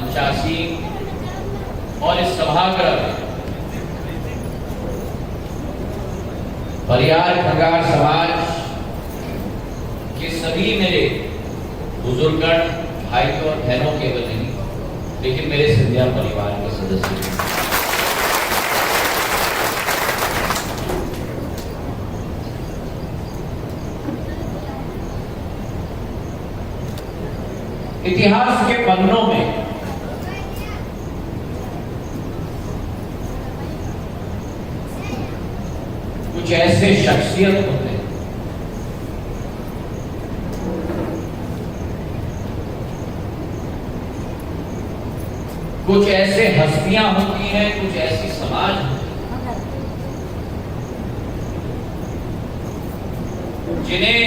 मंचासीन और इस सभागृह में परिहार खंगार समाज के सभी मेरे बुजुर्गगण, भाइयों और बहनों केवल नहीं, लेकिन मेरे सिंधिया परिवार के सदस्य, इतिहास के पन्नों में कुछ ऐसे शख्सियत होते हैं कुछ ऐसे हस्तियां होती हैं, कुछ ऐसी समाज जिन्हें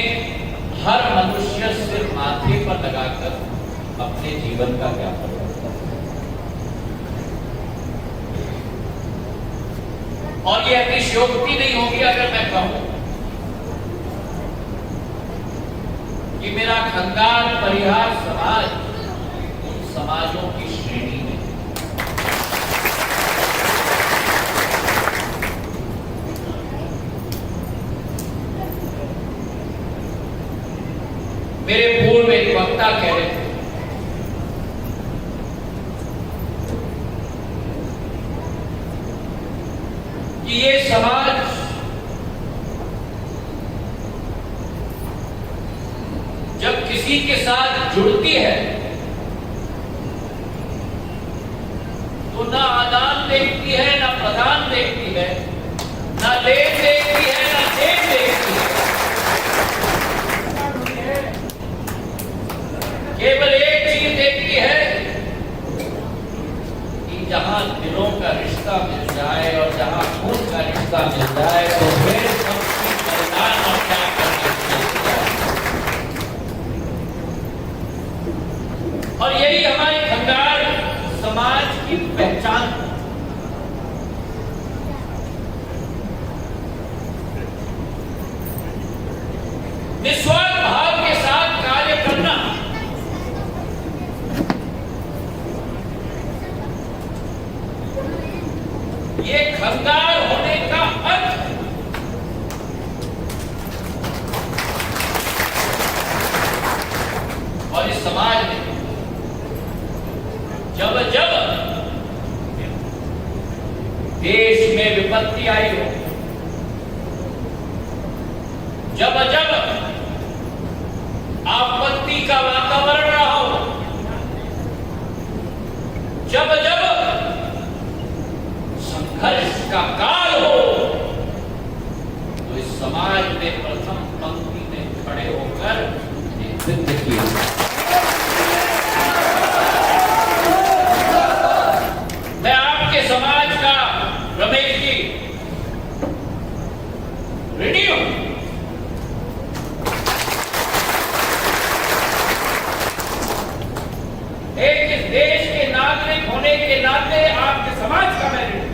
हर मनुष्य सिर्फ माथे पर लगाकर अपने जीवन का व्यापन करता है। और ये अतिशयोक्ति नहीं होगी अगर मैं कहूं कि मेरा खंगार परिहार समाज उन समाजों की श्रेणी में मेरे पूर्व एक वक्ता कह रहे थे कि ये समाज जब किसी के साथ जुड़ती है तो ना आदान देखती है, ना प्रदान देखती है, ना लेन देखती है, ना देन देखती है। केवल एक चीज देखती है कि जहां दिलों का रिश्ता मिल जाए और जहां खून का रिश्ता मिल जाए तो फिर सबकी बलिदान और क्या करने और यही हमारे खंगार समाज की पहचान है। निस्वार्थ भाव के साथ कार्य करना, ये खंगार होने का अर्थ है। और इस समाज में जब जब देश में विपत्ति आई हो, जब जब आपत्ति का वातावरण रहा हो, जब जब संघर्ष का काल हो, तो इस समाज में प्रथम पंक्ति में खड़े होकर नेतृत्व किया। मैं आपके समाज का रमेश जी ऋणी हूं। एक इस देश के नागरिक होने के नाते आपके समाज का मैं ऋणी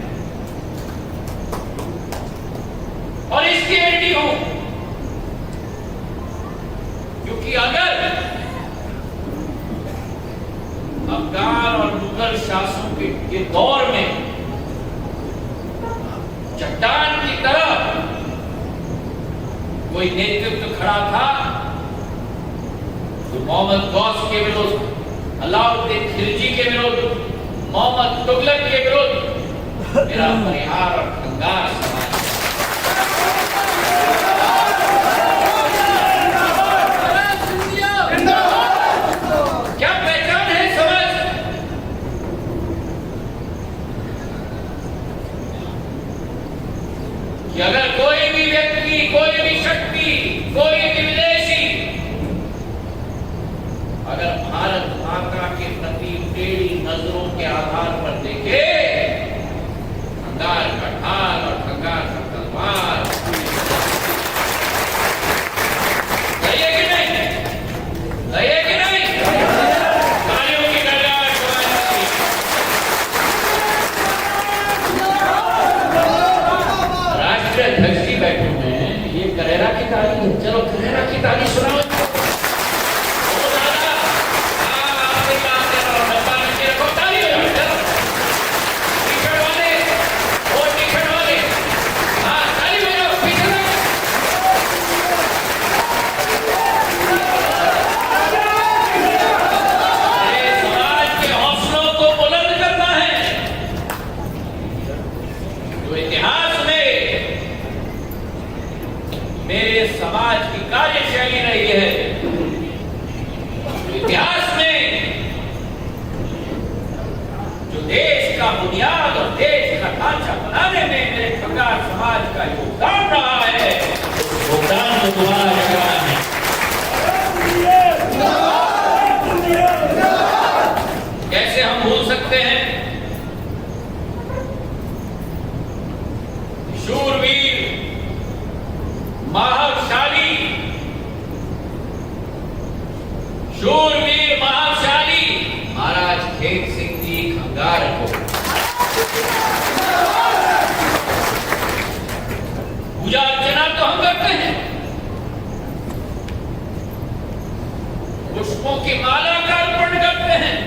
और इसकी ऋणी हूं, क्योंकि अगर अफगान और मुगल शासकों के दौर में चट्टान की तरह कोई नेतृत्व खड़ा था जो मोहम्मद गौस के विरुद्ध, अलाउद्दीन खिलजी के विरुद्ध, मोहम्मद तुगलक के विरुद्ध मेरा परिहार और खंगार समाज क्या पहचान है समाज? कि अगर कोई भी व्यक्ति, कोई भी शक्ति, कोई भी विदेशी अगर भारत माता के प्रति टेढ़ी नजरों के आधार पर देखे, खंगार का ढाल और खंगार का तलवार, सही कि नहीं? सही कि नहीं? तालियों की गड़गड़ाहट समाज की। राष्ट्रीय अध्यक्ष जी बैठे हुए हैं, ये करेरा की ताली है। चलो करेरा जो देश का बुनियाद और देश का ढांचा बनाने में मेरे खंगार समाज का योगदान रहा है, योगदान को दोबारा जगाना है। कैसे हम भूल सकते हैं शूरवीर महाशाली महाराज खेत सिंह जी खंगार को पूजा अर्चना तो हम करते हैं, पुष्पों की माला का अर्पण करते हैं,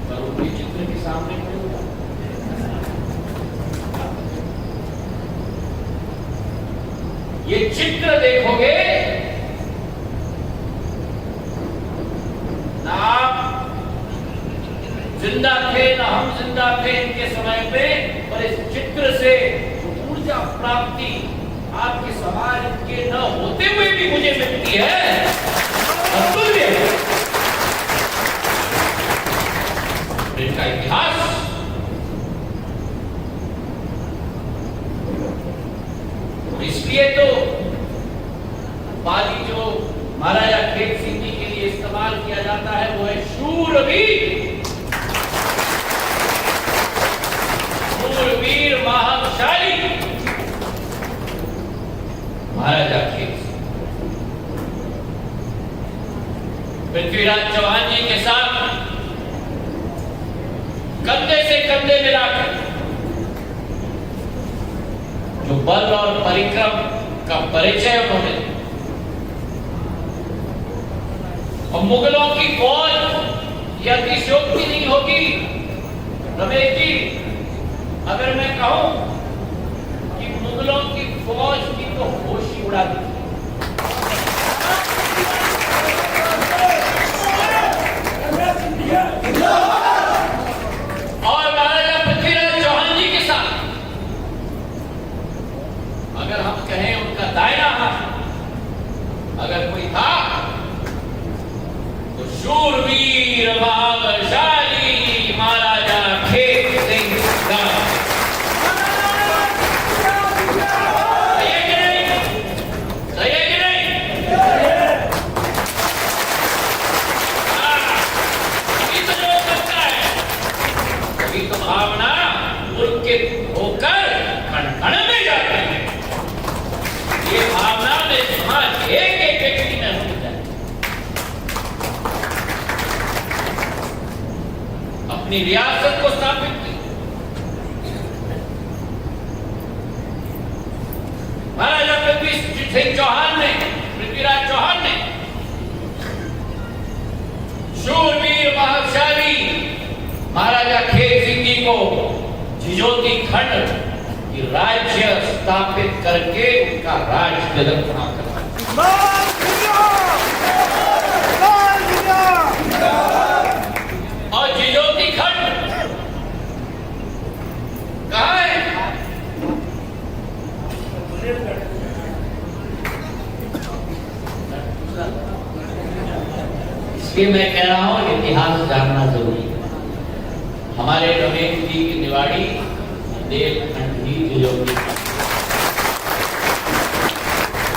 पर उनके चित्र के सामने खड़े हो ये चित्र देखोगे ना, आप जिंदा थे ना हम जिंदा थे इनके समय पे, पर इस चित्र से ऊर्जा प्राप्ति आपके समाज के न होते हुए भी मुझे मिलती है, अतुल्य। इनका इतिहास इसलिए तो पाली जो महाराजा खेत सिंह जी के लिए इस्तेमाल किया जाता है वो है शूरवीर, शूरवीर महाशाली महाराजा खेत सिंह। पृथ्वीराज चौहान जी के साथ कंधे से कंधे मिलाकर जो बल और परिक्रम का परिचय उन्होंने, और मुगलों की फौज यह अतिशयोक्ति नहीं होगी रमेश जी अगर मैं कहूं कि मुगलों की फौज की तो होश ही उड़ा दी। और महाराजा पृथ्वीराज चौहान जी के साथ अगर हम कहें उनका दायरा हाथ अगर कोई था तो शूरवीर महाबलशाली महाराजा खेत सिंह का। सही है कि नहीं? सही है कि नहीं? अभी तो जो करता है अभी तो भावना उनके होकर खनखन में जाते हैं। ये भावना में समाज एक एक व्यक्ति में होनी चाहिए। अपनी रियासत को स्थापित की महाराजा पृथ्वी चौहान ने, पृथ्वीराज चौहान ने शूरवीर महाशाली महाराजा खेत सिंह जी को झिझोती खंड राज्य स्थापित करके उनका राज कदम खड़ा करना। और झिझोती खंड कहाँ है? इसलिए मैं कह रहा हूं इतिहास जानना जरूरी है। हमारे रमेश जी की निवाड़ी देवखंड ही झिझोती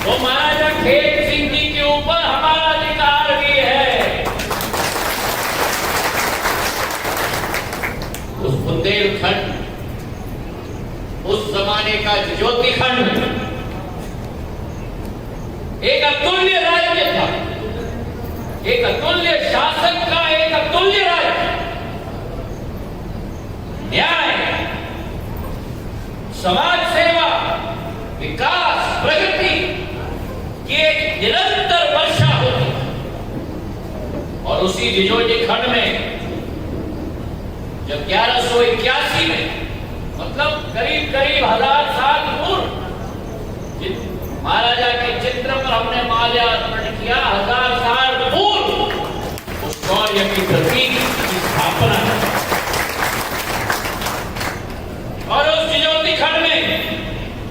वो महाराजा खेत सिंह जी के ऊपर हमारा अधिकार भी है। उस बुंदेलखंड उस जमाने का झिझोती खंड एक अतुल्य राज्य था, एक अतुल्य शासन का एक अतुल्य राज्य। न्याय, समाज सेवा, विकास, प्रगति की एक निरंतर वर्षा होती और उसी झिझोती खंड में जब 1181 में मतलब करीब करीब 1000 साल पूर्व महाराजा के चित्र पर हमने माल्यार्पण किया, 1000 साल पूर्व उस शौर्य की प्रतीक की स्थापना और उस झिझोती खंड में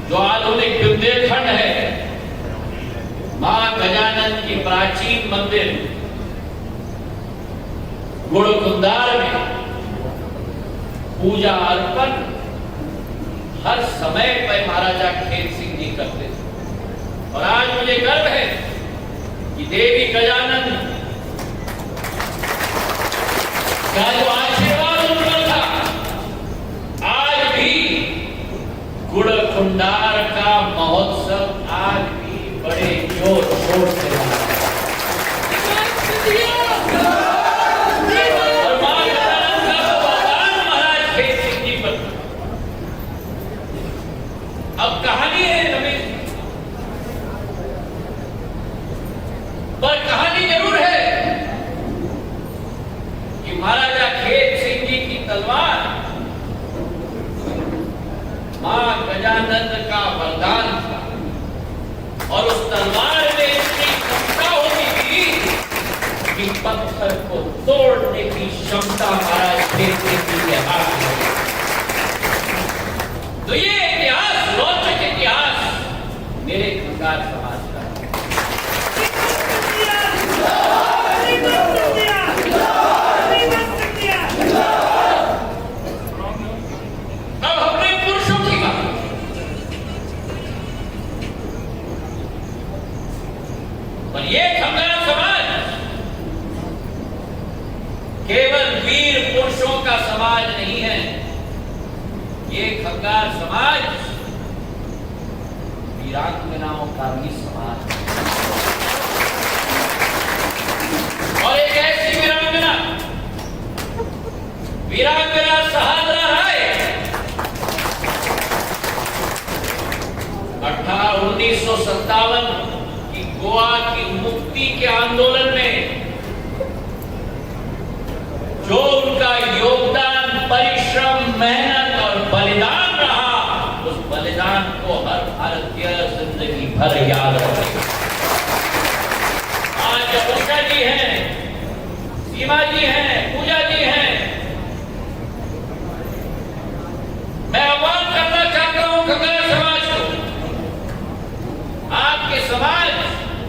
जो आधुनिक बुंदेलखंड है मां गजानन की प्राचीन मंदिर गुड़कुंदार में पूजा अर्पण हर समय पर महाराजा खेत सिंह जी करते थे। और आज मुझे गर्व है कि देवी गजानन का जो आशीर्वाद उन पर था, आज भी गुड़कुंडार का महोत्सव आज भी बड़े जोर शोर से मना रहा है। और मां गजानन का वरदान महाराज खेत सिंह जी पर। अब कहानी है रमेश, पर कहानी जरूर है कि महाराजा खेत सिंह जी की तलवार मां गजानन का वरदान था। और उस तलवार में इतनी क्षमता होती थी कि पत्थर को तोड़ने की क्षमता महाराज खेत सिंह जी के हाथ में। तो ये इतिहास, रोचक इतिहास मेरे खंगार समाज का है। अब अपने पुरुषों की बात, और ये खंगार समाज केवल वीर पुरुषों का समाज नहीं है। ये खंगार समाज वीरांगनाओं का भी समाज है। और एक ऐसी वीरांगना सहादरा राय 1957 की गोवा की मुक्ति के आंदोलन में जो उनका योगदान, परिश्रम, मेहनत और बलिदान रहा, उस बलिदान को हर भारतीय जिंदगी भर याद रखेगा। आज जब उषा जी हैं, सीमा जी हैं, पूजा जी हैं, मैं आह्वान करना चाहता हूं खंगार समाज को। आपके समाज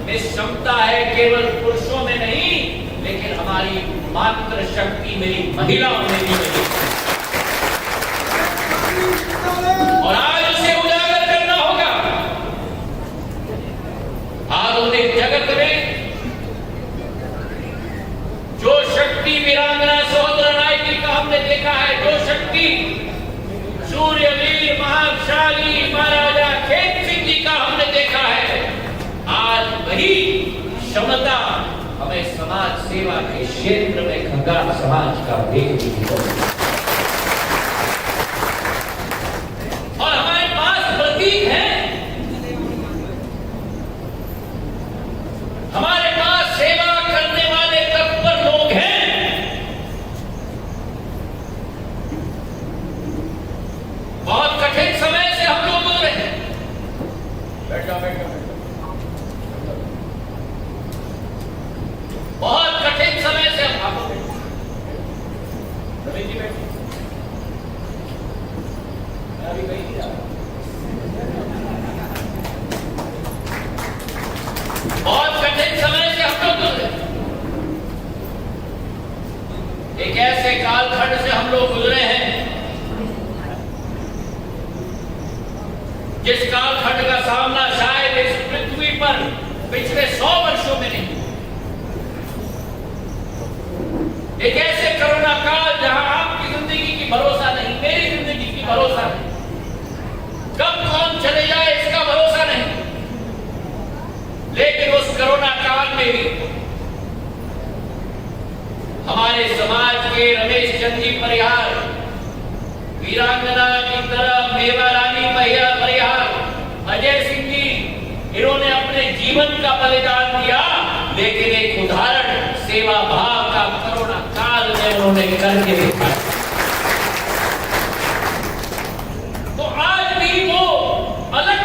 में क्षमता है केवल पुरुषों में नहीं, लेकिन हमारी मातृ शक्ति मेरी महिलाओं में भी है। और आज उसे उजागर करना होगा। आधुनिक जगत में जो शक्ति वीरांगना सहोदरा राय जी का हमने देखा है, जो शक्ति सूर्यवीर महाशाली महाराजा खेत सिंह जी का हमने देखा है, आज वही क्षमता हमें समाज सेवा के क्षेत्र में खंगार समाज का देखने को मिला। और हमारे पास प्रतीक हैं, हमारे पास सेवा करने वाले तत्पर लोग हैं। बहुत कठिन समय से हम लोग गुजरे हैं। बैठो बैठो। बहुत कठिन समय से हम रवि जी बैठे, मैं अभी कहीं नहीं जा रहा। बहुत कठिन समय से हम लोग गुजरे। एक ऐसे कालखंड से हम लोग गुजरे हैं जिस कालखंड का सामना शायद इस पृथ्वी पर पिछले 100 वर्षों में नहीं। एक ऐसे कोरोना काल जहां आपकी जिंदगी की भरोसा नहीं, मेरी जिंदगी की भरोसा नहीं, कब कौन चले जाए इसका भरोसा नहीं। लेकिन उस कोरोना काल में भी हमारे समाज के रमेश चंद जी परिहार, वीरांगना की तरह मेवा रानी परिहार, अजय सिंह जी, इन्होंने अपने जीवन का बलिदान दिया, लेकिन एक उदाहरण सेवा भाव का कोरोना काल में उन्होंने करके दिखाया। तो आज भी वो अलग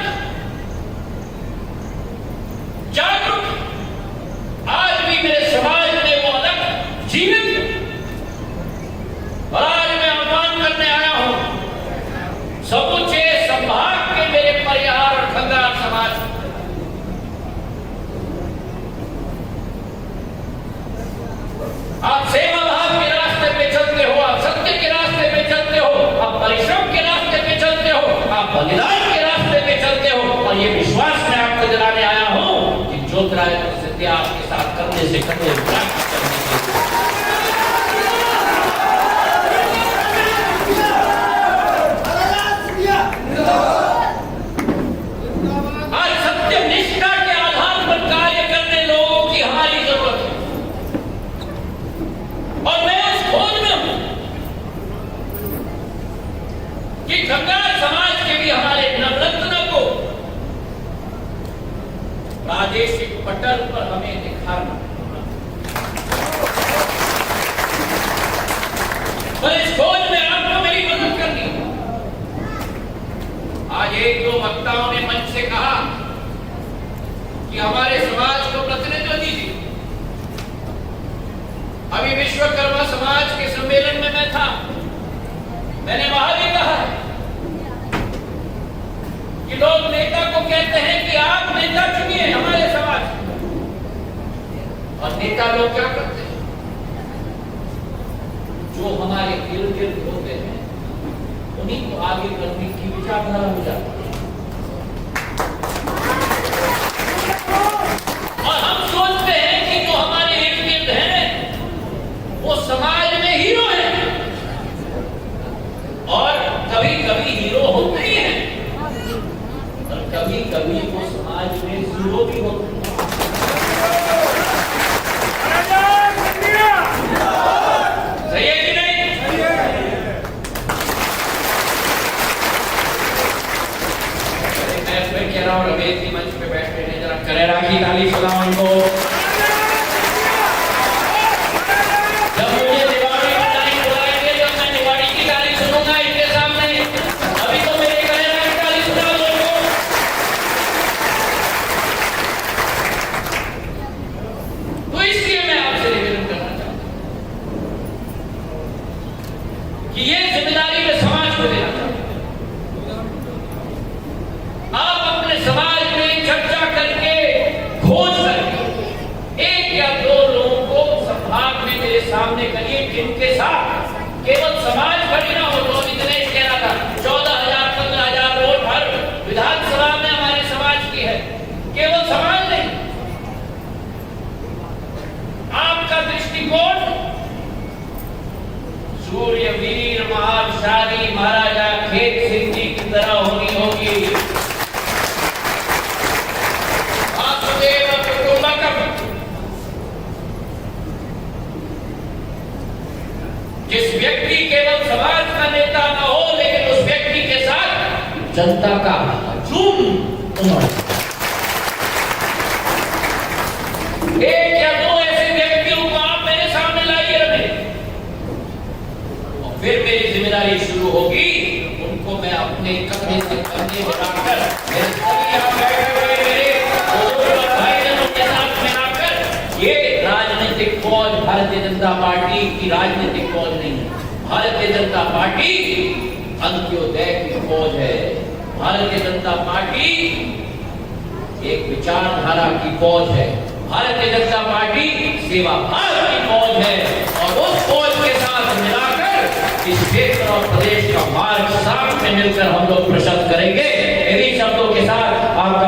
जागरूक, आज भी मेरे समाज में वो अलग जीवित। और आज मैं आह्वान करने आया हूं समूचे संभाग के मेरे परिवार और खंगार समाज, ज्योतिरादित्य सिंधिया आपके साथ करने से करने आज सत्य निष्ठा के आधार पर कार्य करने लोगों की हमारी जरूरत है और मैं उस खोज में हूं कि कंगाल समाज के भी हमारे नवरत्न को प्रादेशिक पटल पर हमें दिखाना पर इस खोज में आपको मेरी मदद करनी। आज एक दो वक्ताओं ने मंच से कहा कि हमारे समाज को प्रतिनिधित्व दीजिए। अभी विश्वकर्मा समाज के सम्मेलन में मैं था, मैंने वहां भी कहा कि लोग नेता को कहते हैं कि आप नेता चुनिए हमारे समाज, और नेता लोग क्या करते हैं, जो हमारे इर्द गिर्द होते हैं उन्हीं को आगे करने की विचारधारा हो जाती है और हम सोचते हैं कि जो हमारे इर्द गिर्द हैं वो समाज में हीरो हैं, और कभी कभी हीरो होते ही हैं और कभी कभी वो समाज में जीरो भी होते हैं। सही है कि नहीं? मैं फिर कह रहा हूं, रमेश जी मंच पे बैठे हैं, जरा करेरा की ताली सुनाओ इनको। जब मुझे दिवाली का टाइम बुलाएंगे तो मैं दिवाली की ताली सुनूंगा इनके सामने। अभी तो मेरे करेरा की ताली सुना दो। तो इसलिए मैं आपसे निवेदन करना चाहता हूं कि ये जिम्मेदारी मैं समाज को देना चाहता हूं। आप अपने समाज में चर्चा करके, खोज करके एक या दो लोगों को संभाग में मेरे सामने करिए जिनके साथ केवल समाज खड़ी ना हो। तो दिनेश कह रहा था 14,000 15,000 वोट हर विधानसभा में हमारे समाज की है, केवल समाज नहीं, आपका दृष्टिकोण सूर्यवीर महाशाली महाराजा खेत सिंह जी की तरह होनी होगी। वासुदेव कुटुंबकम, जिस व्यक्ति केवल समाज का नेता न हो लेकिन उस व्यक्ति के साथ जनता का हजूम उमड़। एक या दो ऐसे व्यक्तियों को आप मेरे सामने लाइए रहे, और फिर मेरी जिम्मेदारी शुरू होगी, उनको मैं अपने कंधे से कंधे मिलाकर मेरे सभी यहाँ बैठे हुए मेरे भाई बहनों के साथ मिलाकर, ये राजनीतिक फौज भारतीय जनता पार्टी की राजनीतिक फौज नहीं है। भारतीय जनता पार्टी अंत्योदय की फौज है। भारतीय जनता पार्टी एक विचारधारा की फौज है। भारतीय जनता पार्टी सेवा भाव की फौज है, और उस फौज के साथ मिलाकर इस क्षेत्र और प्रदेश का मार्ग साथ में मिलकर हम लोग प्रशस्त करेंगे। इन्हीं शब्दों के साथ आपका